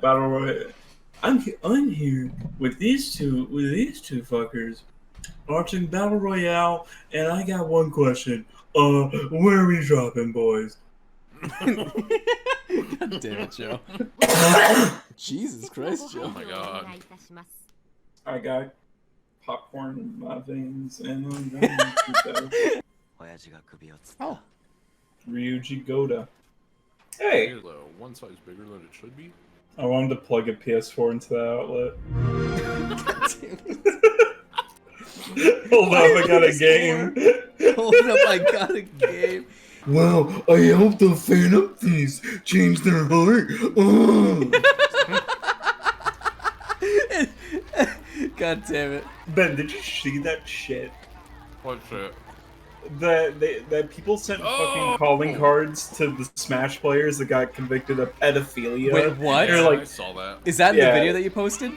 battle royale. I'm here with these two fuckers watching battle royale, and I got one question. Where are we dropping, boys? God damn it, Joe. Jesus Christ, Joe. Oh my god. I got popcorn in my veins, and I'm going to Oh. Ryuji Goda. Hey! Here's one size bigger than it should be. I wanted to plug a PS4 into that outlet. Hold up, I got a game. Hold up, I got a game. Wow, I hope the Phantom Thieves change their heart. Oh. God damn it. Ben, did you see that shit? What shit? That people sent fucking calling cards to the Smash players that got convicted of pedophilia. Wait, what? They're like, I saw that. Is that in the video that you posted?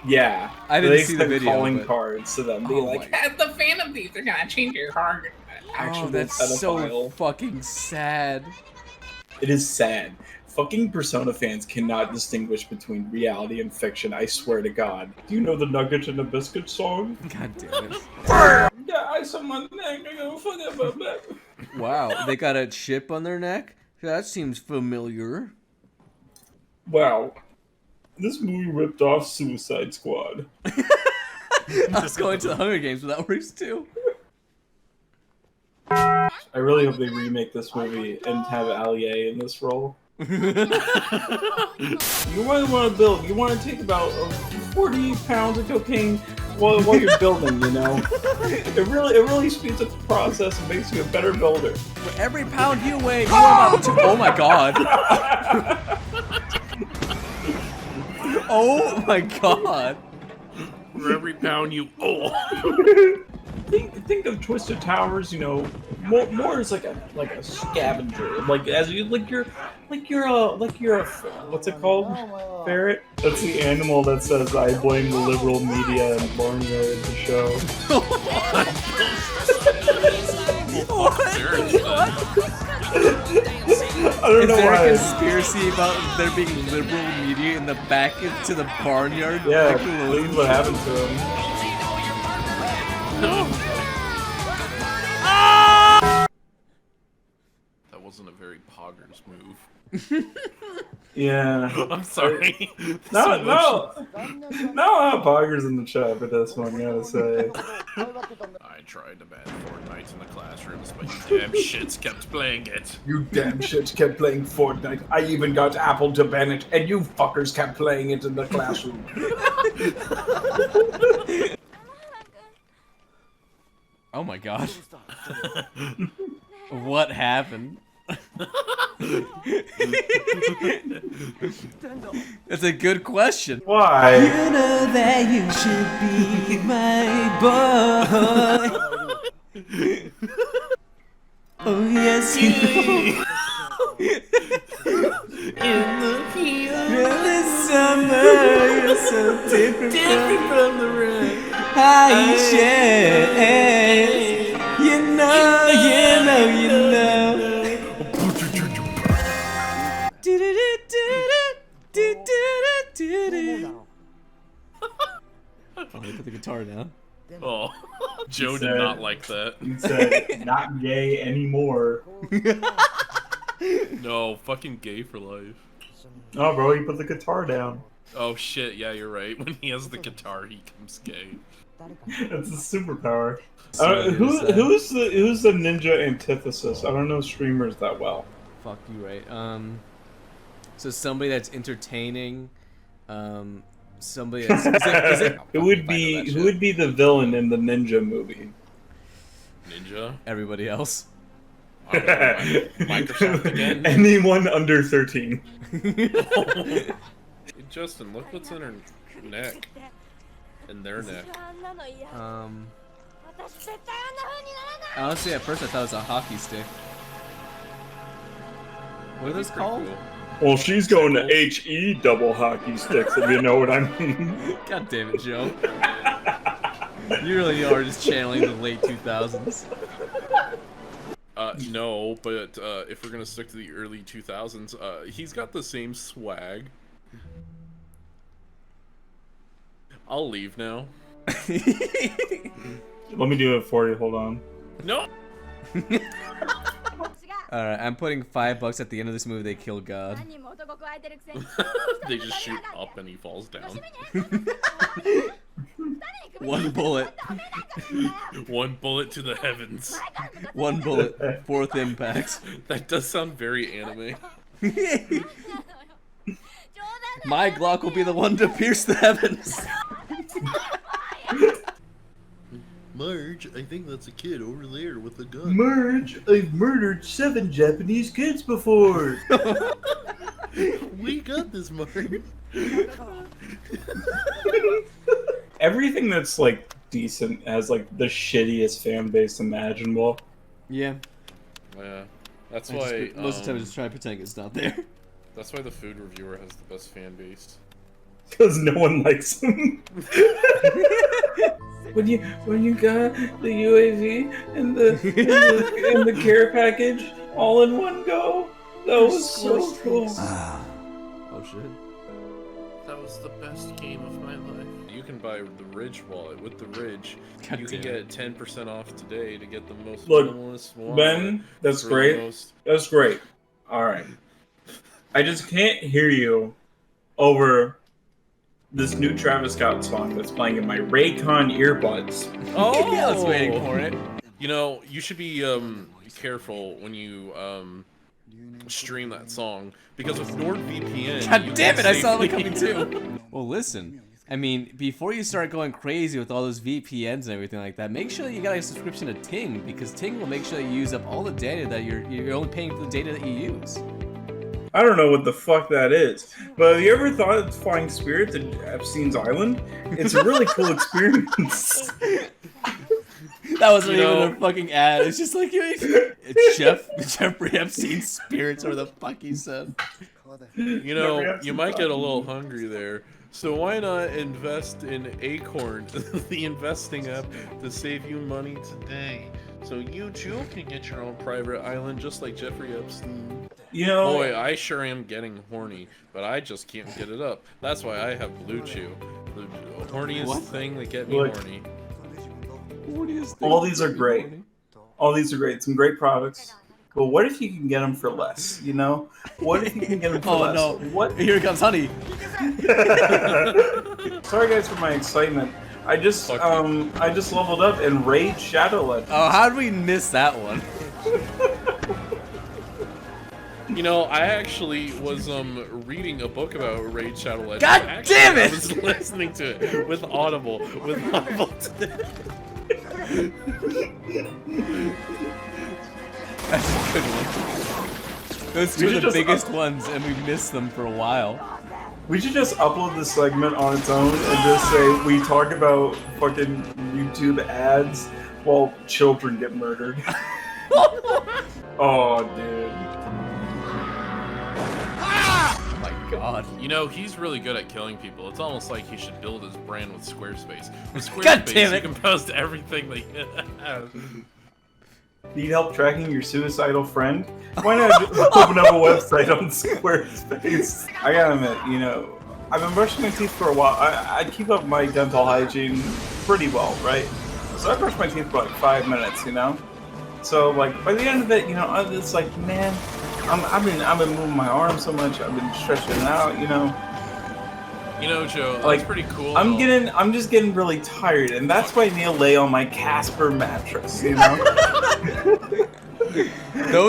Yeah. I didn't they see the sent video, calling but- cards to them. Be Oh like, my- "Hey, the Phantom Thieves are gonna change your heart." Actual Oh, that's pedophile. so fucking sad. It is sad. Fucking Persona fans cannot distinguish between reality and fiction, I swear to God. Do you know the Nugget and the Biscuit song? God damn it. Yeah, ice on my neck, I go fuck up my back. Wow, they got a chip on their neck? That seems familiar. Wow. This movie ripped off Suicide Squad. I was going to the Hunger Games, but that works too. I really hope they remake this movie and have Allier in this role. You want to build. You want to take about 40 pounds of cocaine while you're building. You know, it really speeds up the process and makes you a better builder. For every pound you weigh, you are about to. Oh my god. Oh my god. For every pound you Think of Twisted Towers. You know, more as like a scavenger. Like you're a what's it called? Ferret. That's the animal that says I blame the liberal media and Barnyard to show. I don't Is know there why. a conspiracy about there being liberal media in the back into the Barnyard? Yeah, Nickelodeon this is what show? happened to him. That wasn't a very poggers move. Yeah. I'm sorry. No, poggers in the chat for this one, gotta say. I tried to ban Fortnite in the classrooms, but you damn shits kept playing it. You damn shits kept playing Fortnite. I even got Apple to ban it, and you fuckers kept playing it in the classroom. Oh my god. What happened? That's a good question. Why? You know that you should be my boy. Oh yes, you know. In the field, This summer, you're so different from the rain. I share. You know. Oh, they put the guitar down. Oh, Joe said- did not like that. You said, not gay anymore. No, fucking gay for life. Oh, bro, he put the guitar down. Oh shit, yeah, you're right. When he has the guitar, he comes gay. That's a superpower. So Who's there's the ninja antithesis? I don't know streamers that well. Fuck you, right? So somebody that's entertaining, somebody that's is it Who would be the villain in the ninja movie? Ninja? everybody else? I don't know, Microsoft again? Anyone under 13. Hey, Justin, look what's in her neck. In their neck. Honestly, at first I thought it was a hockey stick. What are those Pretty called? cool. Well, she's going to HE double hockey sticks, if you know what I mean. God damn it, Joe. You really are just channeling the late 2000s. No, but if we're gonna stick to the early 2000s, he's got the same swag. I'll leave now. Let me do it for you. Hold on. No. Alright, I'm putting $5 at the end of this movie. They kill God. They just shoot up and he falls down. One bullet. One bullet to the heavens. One bullet. Fourth impact. That does sound very anime. My Glock will be the one to pierce the heavens. Marge, I think that's a kid over there with a gun. Marge, I've murdered 7 Japanese kids before. We got this, Marge. Everything that's like decent has like the shittiest fan base imaginable. Yeah. Yeah. That's I why. just, most of the time, I just try to pretend it's not there. That's why the food reviewer has the best fan base. Because no one likes them. when you got the UAV and the care package all in one go, that was so cool. Oh shit. That was the best game of my life. You can buy the Ridge wallet. With the Ridge, God you can damn get 10% off today to get the most Look, minimalist wallet. Ben, that's for the great. most- That's great. All right. I just can't hear you over this new Travis Scott song that's playing in my Raycon earbuds. Oh, Yeah, I was waiting for it. You know, you should be careful when you stream that song because with NordVPN. God you damn can it! I saw safely- that coming too. Well, listen. I mean, before you start going crazy with all those VPNs and everything like that, make sure that you got a subscription to Ting because Ting will make sure that you use up all the data that you're only paying for the data that you use. I don't know what the fuck that is, but have you ever thought of flying Spirit to Epstein's Island? It's a really cool experience. That wasn't You even know- a fucking ad. It's just like it's Jeffrey Epstein's spirits, or the fuck he said. You Jeffrey know, Epstein's you might get a Island. little hungry there. So why not invest in Acorn, the investing app, to save you money today? So you too can get your own private island just like Jeffrey Epstein. You know, Boy, I sure am getting horny, but I just can't get it up. That's why I have Blue Chew, the horniest What? thing that get me Look. horny. all these are great. All these are great. Some great products. But what if you can get them for less? You know, what if you can get them for Oh less? no! What? Here comes honey. Sorry guys for my excitement. I just Fuck I just leveled up in Raid Shadow Legends. Oh, how did we miss that one? You know, I actually was reading a book about Raid Shadow Legends. God Actually, damn it! I was listening to it with Audible today. That's a good one. Those two We are should the just biggest ones, and we missed them for a while. We should just upload this segment on its own and just say we talk about fucking YouTube ads while children get murdered. Oh, dude. Oh my god. You know, he's really good at killing people. It's almost like he should build his brand with Squarespace. With Squarespace, God damn it. you can post everything that you have. Need help tracking your suicidal friend? Why not just open up a website on Squarespace? I gotta admit, you know, I've been brushing my teeth for a while. I keep up my dental hygiene pretty well, right? So I brush my teeth for like 5 minutes, you know? So like by the end of it, you know, it's like, man, I've been moving my arms so much, I've been stretching it out, you know. You know, Joe, that's Like, pretty cool. I'm though. just getting really tired, and that's why I need to lay on my Casper mattress, you know?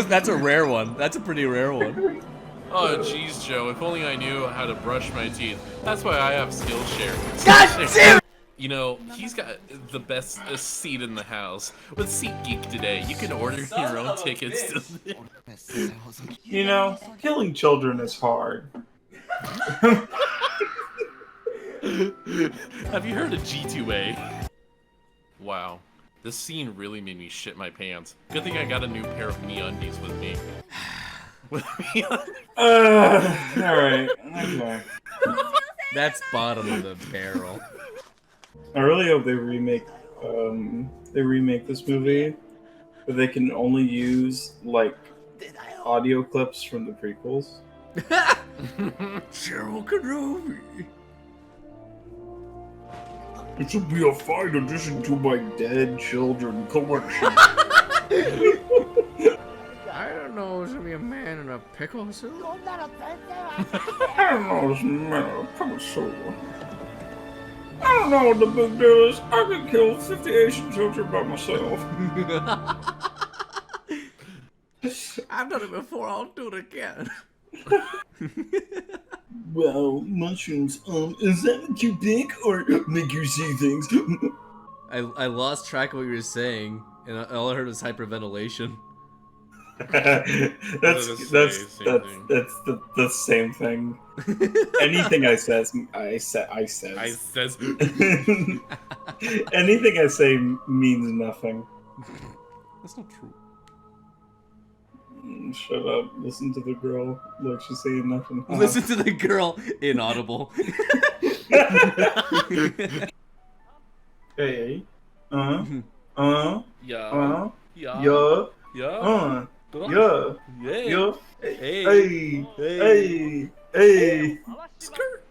That's a rare one. That's a pretty rare one. Oh, jeez, Joe. If only I knew how to brush my teeth. That's why I have Skillshare. God damn it! You know, he's got the best seat in the house. With SeatGeek today, you can order your own tickets to... You know, killing children is hard. Have you heard of G2A? Wow. This scene really made me shit my pants. Good thing I got a new pair of MeUndies with me. With MeUndies. Alright, okay. That's bottom of the barrel. I really hope they remake this movie, but they can only use, like, audio clips from the prequels. Cheryl Kenobi. This will be a fine addition to my dead children collection. I don't know, should be a man in a pickle suit? I don't know this man, come so. I don't know what the big deal is. I can kill 50 Asian children by myself. I've done it before, I'll do it again. Wow, mushrooms, is that what you pick or make you see things? I lost track of what you were saying, and all I heard was hyperventilation. that's the same thing. Anything I says. Anything I say means nothing. That's not true. Shut up. Listen to the girl. Look, she's saying nothing. Listen to the girl. Inaudible. Hey. Yeah. Yeah. Yeah. Yeah. Yeah. Yeah. Yeah. Hey. Hey. Hey. Skirt.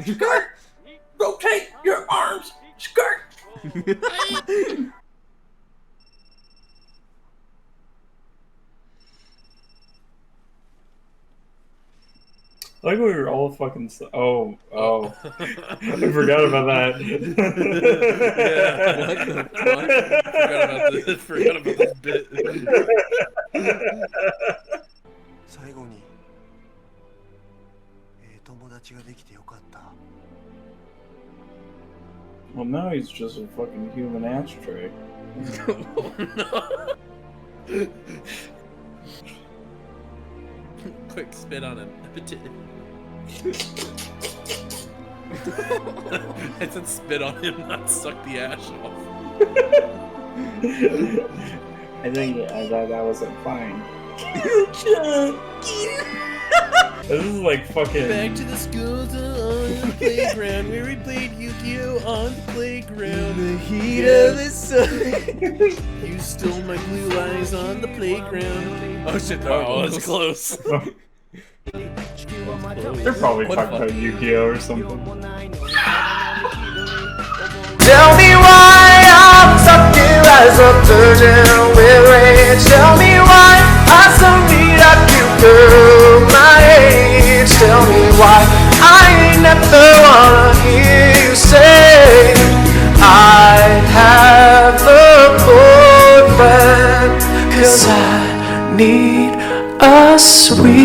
Skirt. Rotate your arms. Skirt. Like we were all fucking. Oh. I forgot about that. Yeah. What the fuck? Forgot about this bit. Well, now he's just a fucking human ashtray. Oh, no. Quick spit on him. I said spit on him, not suck the ash off. I think I thought that was fine. This is like fucking. Back to the school on the playground where we played Yu-Gi-Oh on the playground. The heat of the sun. You stole my blue eyes on the playground. Oh shit, Oh, that's close. They're probably talking about Yu-Gi-Oh or something. Tell me why I'm stuck here as a virgin with rage. Tell me why I still need a cute girl my age. Tell me why I ain't never wanna hear you say I have a boyfriend. 'Cause I need a sweet